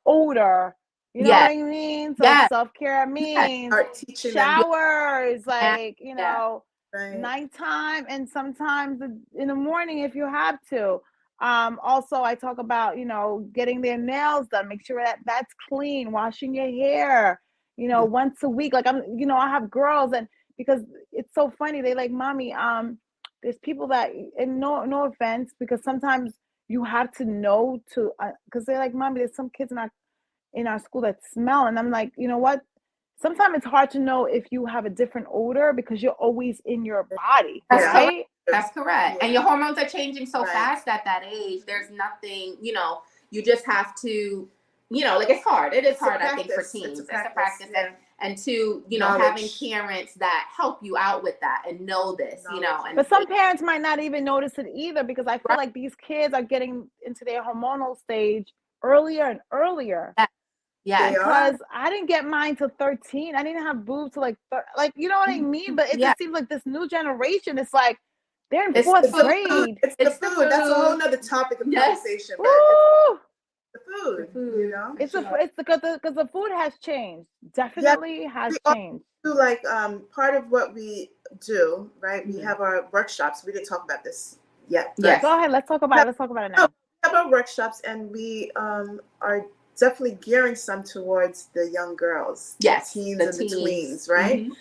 odor. You know what I mean? So self-care means showers, like, you know, nighttime and sometimes in the morning if you have to. Also, I talk about, you know, getting their nails done, make sure that that's clean, washing your hair, you know, once a week. Like, I'm, you know, I have girls, and because it's so funny, they like, mommy, there's people that, and no offense, because sometimes you have to know to, because they're like, mommy, there's some kids in our school that smell. And I'm like, you know what? Sometimes it's hard to know if you have a different odor because you're always in your body, right? That's correct. And your hormones are changing so fast at that age. There's nothing, you know, you just have to, you know, like, it's hard. It is hard, I think, for teens. It's a practice. And to, you know, having parents that help you out with that and know this, you know. And but some parents might not even notice it either, because I feel like these kids are getting into their hormonal stage earlier and earlier. Yeah, because I didn't get mine till 13. I didn't have boobs till like you know what I mean? But it just seems like this new generation, it's like they're in fourth grade. It's the food. That's a whole nother topic of conversation. But it's the food, you know? It's because the food has changed. Definitely has changed. Like part of what we do, right? We have our workshops. We didn't talk about this yet. Yeah. Go ahead. Let's talk about it now. We have our workshops, and we are definitely gearing some towards the young girls, teens and the tweens, right?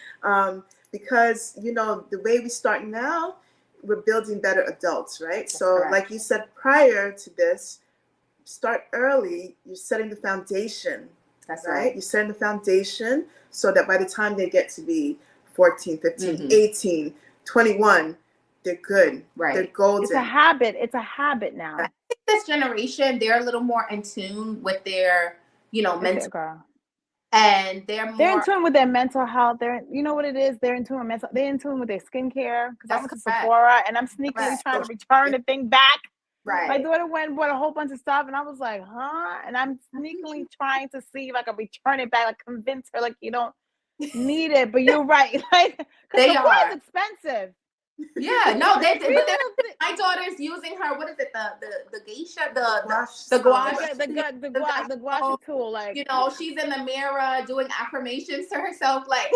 Because, you know, the way we start now, we're building better adults, right? That's correct. Like you said, prior to this, start early. You're setting the foundation. That's right. You're setting the foundation so that by the time they get to be 14, 15, 18, 21, they're good. Right. They're golden. It's a habit. It's a habit now. I think this generation, they're a little more in tune with their, mental, girl. and they're in tune with their mental health. You know what it is? They're in tune with they're in tune with their skincare. Because I went to Sephora and I'm sneakily trying to return the thing back. Right. My daughter went and bought a whole bunch of stuff, and I was like, huh? And I'm sneakily trying to see if I can return it back, like convince her, like, you don't need it. But you're right. Like, because Sephora's expensive. Yeah, no, they did. But my daughter's using her. What is it? The geisha, the gouache tool. Like, she's in the mirror doing affirmations to herself. Like,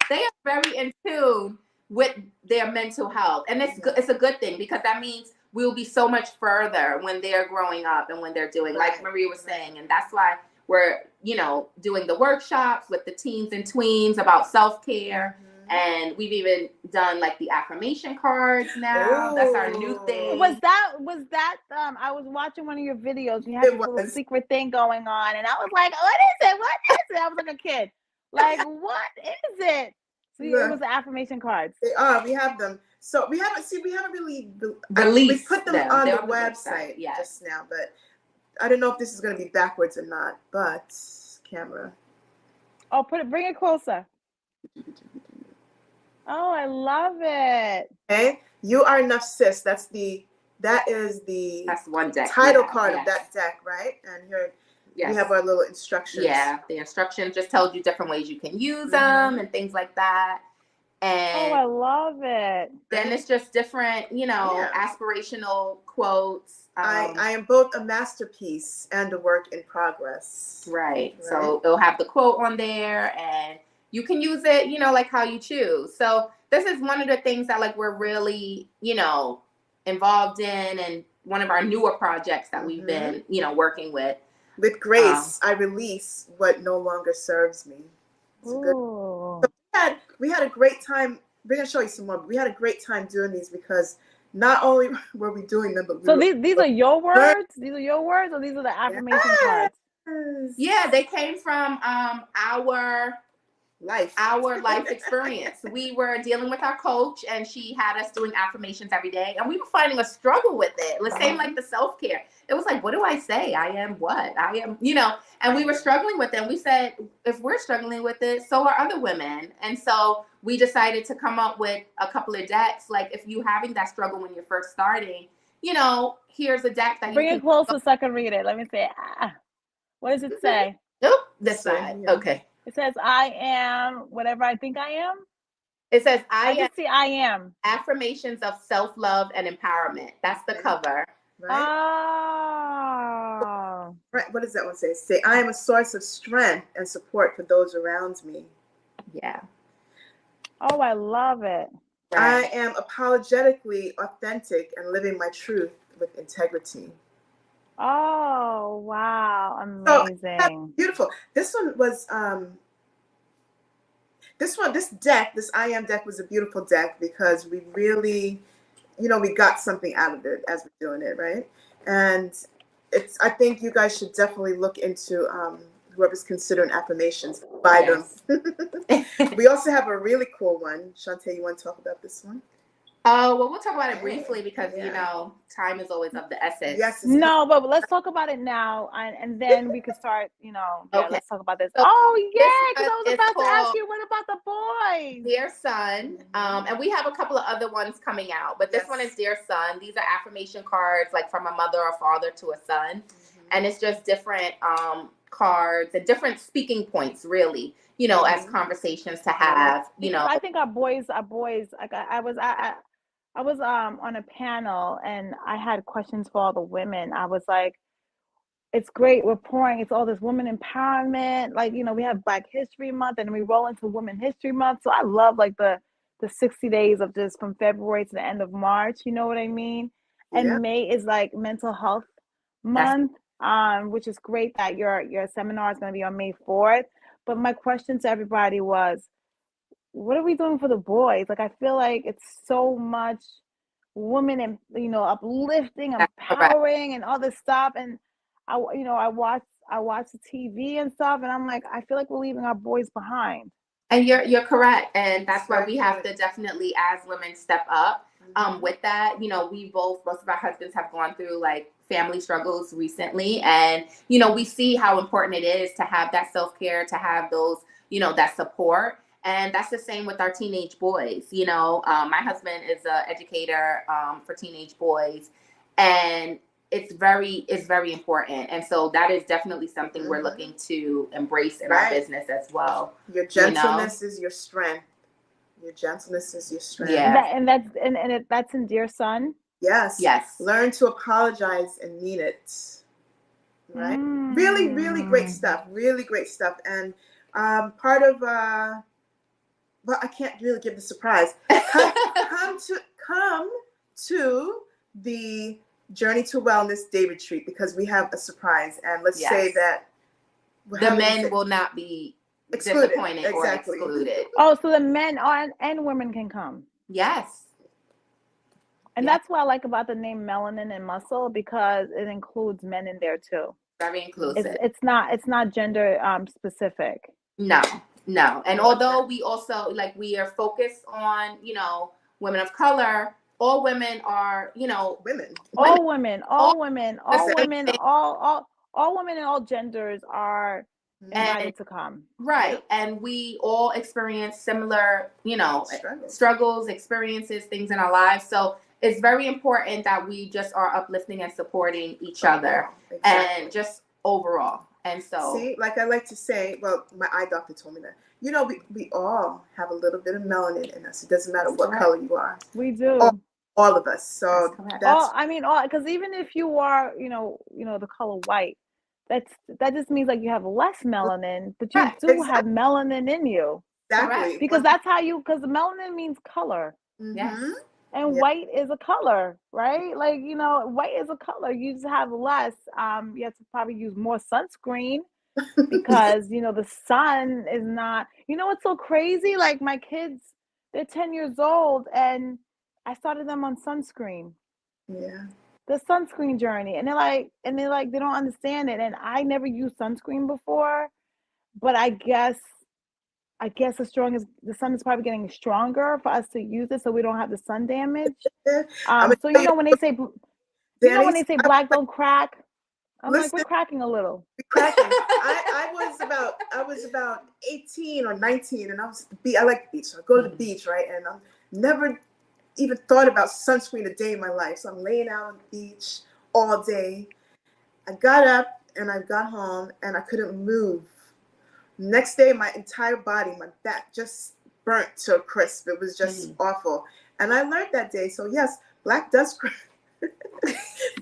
they are very in tune with their mental health, and it's a good thing, because that means we'll be so much further when they're growing up and when they're doing, like Maria was saying, and that's why we're doing the workshops with the teens and tweens about self-care. And we've even done like the affirmation cards now. Ooh. That's our new thing. Was that I was watching one of your videos and you had this little secret thing going on, and I was like, what is it? What is it? I was like a kid. Like, what is it? So it was the affirmation cards. They are. We have them. So we haven't really released. We put them on the website just now, but I don't know if this is going to be backwards or not. But camera. Oh, bring it closer. Oh, I love it. Okay, You Are Enough, Sis. That's one deck. Title card of that deck, right? And here we have our little instructions. Yeah, the instructions just tells you different ways you can use them and things like that. And I love it. Then it's just different, aspirational quotes. I am both a masterpiece and a work in progress. Right. So it'll have the quote on there, and you can use it, like how you choose. So this is one of the things that like we're really, involved in, and one of our newer projects that we've been, working with. With grace, I release what no longer serves me. Ooh. So we had a great time. We're gonna show you some more. But we had a great time doing these, because not only were we doing them, but these are your words. These are your words, or these are the affirmation cards. Yeah, they came from our life experience. We were dealing with our coach, and she had us doing affirmations every day, and we were finding a struggle with it. The same like the self-care. It was like, what do I say? I am what? I am, and we were struggling with it. And we said, if we're struggling with it, so are other women. And so we decided to come up with a couple of decks. Like, if you're having that struggle when you're first starting, here's a deck that bring it closer so I can read it. Let me say, what does it say? Oh, this side. Yeah. Okay. It says, I am whatever I think I am. It says, I am. Affirmations of self-love and empowerment. That's the cover. Right. Oh. Right. What does that one say? Say, I am a source of strength and support for those around me. Yeah. Oh, I love it. Right. I am apologetically authentic and living my truth with integrity. Oh, wow. Amazing. Oh, beautiful. This one was this I Am deck was a beautiful deck, because we really, we got something out of it as we're doing it, right? And I think you guys should definitely look into whoever's considering affirmations, buy them. We also have a really cool one. Shantae, you want to talk about this one? Well, we'll talk about it briefly, because time is always of the essence. Yes. No, but let's talk about it now, and then we can start. Okay. Let's talk about this. So because I was about to ask you, what about the boys? Dear Son, and we have a couple of other ones coming out, but this one is Dear Son. These are affirmation cards, like from a mother or father to a son, and it's just different cards and different speaking points, really. As conversations to have. I think our boys. Like I was on a panel, and I had questions for all the women. I was like, it's great. We're pouring. It's all this women empowerment. Like, we have Black History Month, and we roll into Women History Month. So I love like the 60 days of just from February to the end of March. You know what I mean? And May is like Mental Health Month, which is great that your seminar is going to be on May 4th. But my question to everybody was, what are we doing for the boys? Like, I feel like it's so much women and, uplifting, empowering, and all this stuff. And I watch the TV and stuff, and I'm like, I feel like we're leaving our boys behind. And you're correct, and that's why Very we have good. to definitely, as women, step up. Mhm. With that, most of our husbands have gone through like family struggles recently, and we see how important it is to have that self-care, to have those, that support. And that's the same with our teenage boys. My husband is an educator for teenage boys, and it's very important. And so that is definitely something we're looking to embrace in our Right. business as well. Your gentleness is your strength. Your gentleness is your strength. Yeah. That's in Dear Son. Yes. Yes. Learn to apologize and mean it. Right. Really, really great stuff. Really great stuff. And part of well, I can't really give the surprise. Come to the Journey to Wellness Day Retreat, because we have a surprise. And let's say that the men will not be excluded. Disappointed Exactly. or excluded. Oh, so the men and women can come. Yes. And that's what I like about the name Melanin and Muscle, because it includes men in there too. Very inclusive. It's not gender specific. No. And although we also we are focused on, women of color, all women are, women. All women and all genders are invited to come. Right. And we all experience similar, struggles, experiences, things in our lives. So it's very important that we just are uplifting and supporting each other, and just overall. And so, see, like I like to say, well, my eye doctor told me that, we all have a little bit of melanin in us. It doesn't matter what color you are. We do. All of us. So because even if you are, the color white, that just means like you have less melanin, but you do have melanin in you. Exactly. Because because the melanin means color. Yes. And white is a color, right? Like, white is a color. You just have less. You have to probably use more sunscreen because, the sun is not, what's so crazy? Like my kids, they're 10 years old and I started them on sunscreen. Yeah. The sunscreen journey. And they're like, they don't understand it. And I never used sunscreen before, but I guess the sun is probably getting stronger for us to use it so we don't have the sun damage. So when they say black don't crack, I'm like, we're cracking a little. I was about 18 or 19, and I like the beach. So I go to the beach, right? And I never even thought about sunscreen a day in my life. So I'm laying out on the beach all day. I got up and I got home and I couldn't move. Next day, my entire body, my back just burnt to a crisp. It was just awful. And I learned that day. So yes, black does crack.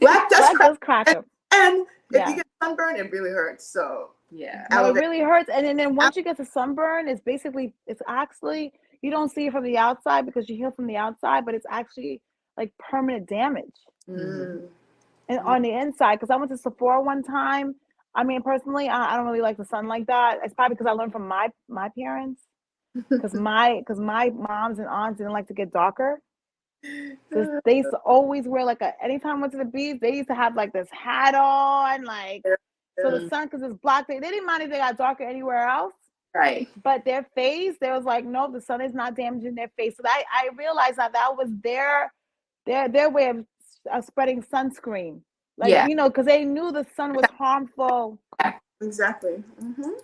black does crack. And if you get sunburn, it really hurts. So yeah, no, it really hurts. And then once you get the sunburn, it's actually, you don't see it from the outside because you heal from the outside, but it's actually like permanent damage. And on the inside, because I went to Sephora one time. I mean, personally, I don't really like the sun like that. It's probably because I learned from my parents, because my moms and aunts didn't like to get darker. So they used to always wear anytime I went to the beach, they used to have like this hat on, so the sun, because it's black, they didn't mind if they got darker anywhere else. Right. But their face, they was like, no, the sun is not damaging their face. So I realized that was their way of spreading sunscreen. Because they knew the sun was harmful. Exactly.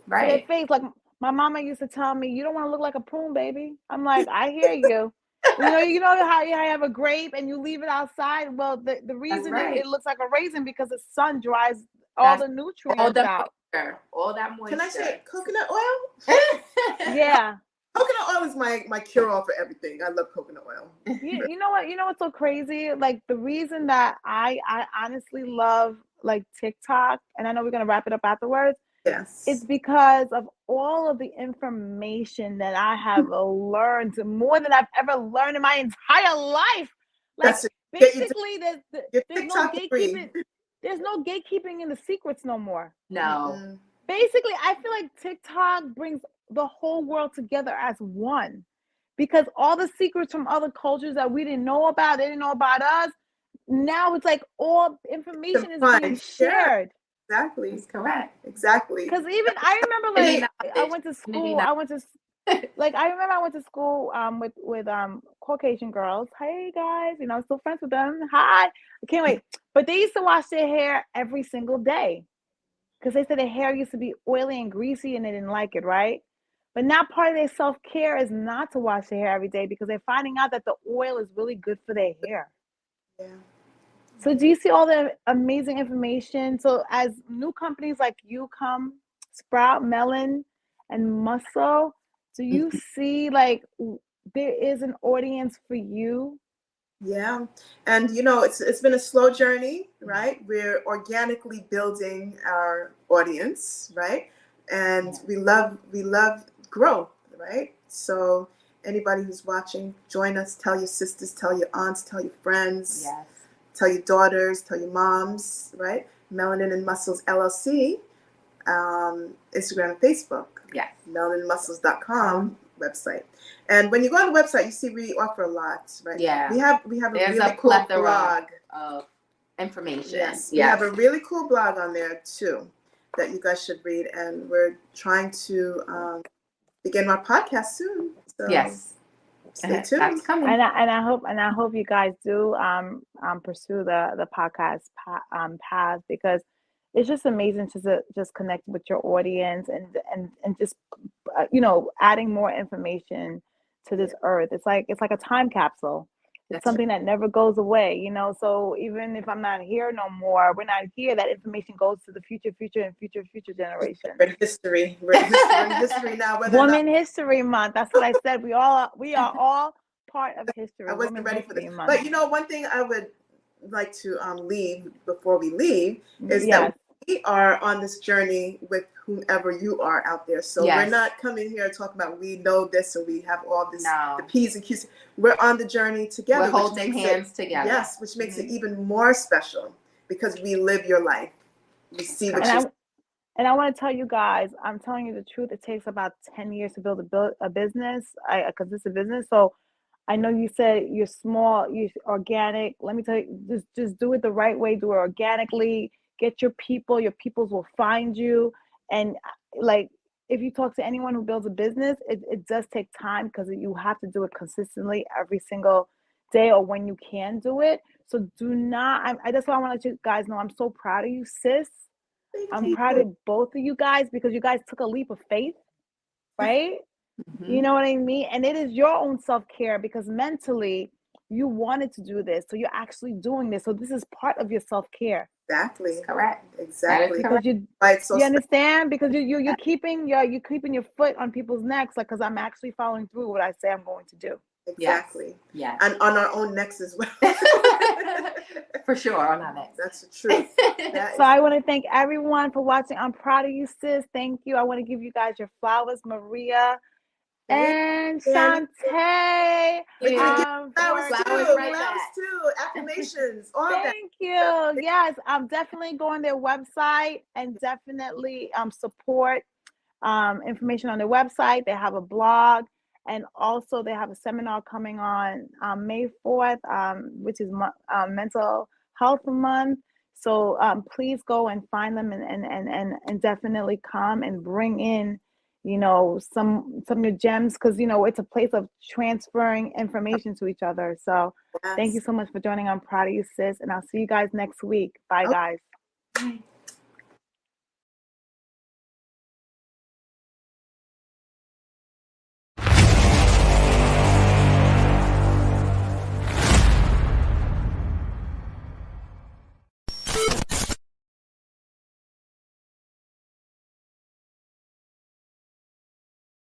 Right. To their face, like my mama used to tell me, you don't want to look like a prune, baby. I'm like, I hear you. You know how you have a grape and you leave it outside. Well, the reason it looks like a raisin because the sun dries all the nutrients out. All that moisture. Can I say coconut oil? Yeah. Coconut oil is my cure-all for everything. I love coconut oil. You know what? You know what's so crazy? Like the reason that I honestly love TikTok, and I know we're gonna wrap it up afterwards. Yes. It's because of all of the information that I have learned, more than I've ever learned in my entire life. Basically, there's no gatekeeping. There's no gatekeeping in the secrets no more. No. Basically, I feel like TikTok brings the whole world together as one, because all the secrets from other cultures that we didn't know about, they didn't know about us. Now it's like all information is being shared. Exactly. That's correct. Exactly. Because even I remember I went to school. Like I remember I went to school with Caucasian girls. Hey guys, you know, I'm still friends with them. Hi, I can't wait. But they used to wash their hair every single day because they said their hair used to be oily and greasy and they didn't like it, right? But now part of their self-care is not to wash their hair every day because they're finding out that the oil is really good for their hair. Yeah. So do you see all the amazing information? So as new companies like you come, Sprout, Melon, and Muscle, do you see like there is an audience for you? Yeah. And you know, it's been a slow journey, right? We're organically building our audience, right? And we love growth, right? So anybody who's watching, join us, tell your sisters, tell your aunts, tell your friends, Yes. tell your daughters, tell your moms, right? Melanin and Muscles LLC, Instagram and Facebook. Yes. melaninandmuscles.com website. And when you go on the website, you see we offer a lot, right? Yeah. We have There's a really a cool plethora blog. of information. Yes. We have a really cool blog on there too that you guys should read. And we're trying to begin our podcast soon. So Yes. stay tuned. That's coming. And I hope you guys do pursue the podcast path because it's just amazing to just connect with your audience and just you know, adding more information to this earth. It's like a time capsule. It's That's something that never goes away, you know. So even if I'm not here no more, we're not here, that information goes to the future generation. We're in history. We're in history now. Women History Month. That's what I said. We are all part of history. I wasn't Women's ready for this. History Month. But you know, one thing I would like to leave before we leave is Yes. that we are on this journey with whomever you are out there. So Yes. we're not coming here talking about we know this and we have all this, No. the P's and Q's. We're on the journey together. We're holding hands together. Yes, which makes it even more special because we live your life. We see what you And I want to tell you guys, I'm telling you the truth. It takes about 10 years to build a business, because it's a business. So I know you said you're small, you're organic. Let me tell you, just do it the right way. Do it organically. Get your people. Your peoples will find you. And like, if you talk to anyone who builds a business, it does take time because you have to do it consistently every single day or when you can do it. So do not, I that's why I want to let you guys know I'm so proud of you, sis. I'm proud of both of you guys because you guys took a leap of faith, right? Mm-hmm. You know what I mean? And it is your own self-care because mentally you wanted to do this. So you're actually doing this. So this is part of your self-care. Exactly. Correct. Exactly. Because you understand? Because you're keeping your foot on people's necks, like because I'm actually following through what I say I'm going to do. Exactly. Yeah. And on our own necks as well. For sure, on our necks. That's the truth. So I want to thank everyone for watching. I'm proud of you, sis. Thank you. I want to give you guys your flowers, Maria and Shantae. We're gonna give flowers right too. Affirmations. All that. Thank you. Yes, I'm definitely going to their website and definitely support information on their website. They have a blog. And also they have a seminar coming on May 4th, which is Mental Health Month. So please go and find them and definitely come and bring in, you know, some of your gems because, you know, it's a place of transferring information to each other. So Thank you so much for joining. I'm proud of you, sis. And I'll see you guys next week. Bye, guys. Bye.